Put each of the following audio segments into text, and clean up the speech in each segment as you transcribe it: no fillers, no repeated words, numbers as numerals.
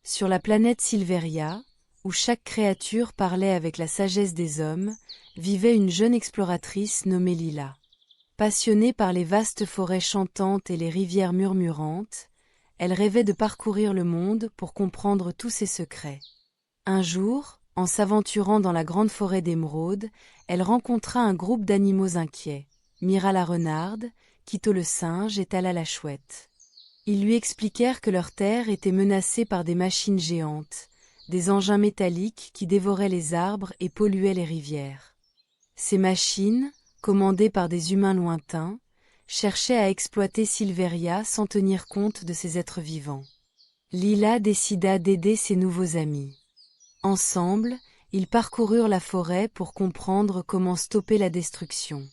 Sur la planète Silveria, où chaque créature parlait avec la sagesse des hommes, vivait une jeune exploratrice nommée Lila. Passionnée par les vastes forêts chantantes et les rivières murmurantes, elle rêvait de parcourir le monde pour comprendre tous ses secrets. Un jour, en s'aventurant dans la grande forêt d'émeraude, elle rencontra un groupe d'animaux inquiets. Mira la renarde, Quito le singe et Tala la chouette. Ils lui expliquèrent que leur terre était menacée par des machines géantes, des engins métalliques qui dévoraient les arbres et polluaient les rivières. Ces machines, commandées par des humains lointains, cherchaient à exploiter Silveria sans tenir compte de ces êtres vivants. Lila décida d'aider ses nouveaux amis. Ensemble, ils parcoururent la forêt pour comprendre comment stopper la destruction.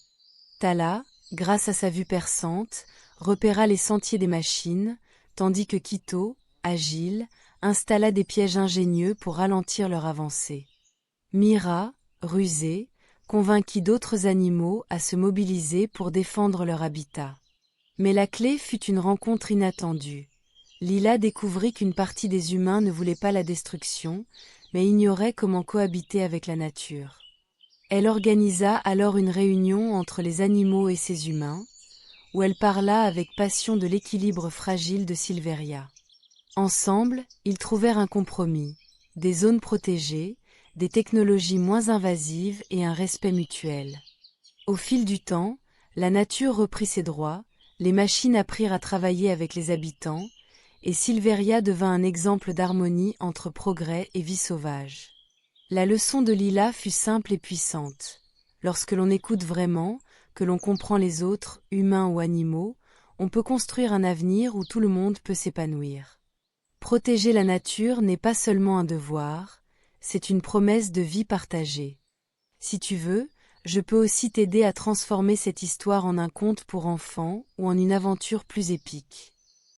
Tala, grâce à sa vue perçante, repéra les sentiers des machines, tandis que Quito, agile, installa des pièges ingénieux pour ralentir leur avancée. Mira, rusée, convainquit d'autres animaux à se mobiliser pour défendre leur habitat. Mais la clé fut une rencontre inattendue. Lila découvrit qu'une partie des humains ne voulait pas la destruction, mais ignorait comment cohabiter avec la nature. Elle organisa alors une réunion entre les animaux et ces humains, où elle parla avec passion de l'équilibre fragile de Silveria. Ensemble, ils trouvèrent un compromis, des zones protégées, des technologies moins invasives et un respect mutuel. Au fil du temps, la nature reprit ses droits, les machines apprirent à travailler avec les habitants, et Silveria devint un exemple d'harmonie entre progrès et vie sauvage. La leçon de Lila fut simple et puissante. Lorsque l'on écoute vraiment, que l'on comprend les autres, humains ou animaux, on peut construire un avenir où tout le monde peut s'épanouir. Protéger la nature n'est pas seulement un devoir, c'est une promesse de vie partagée. Si tu veux, je peux aussi t'aider à transformer cette histoire en un conte pour enfants ou en une aventure plus épique.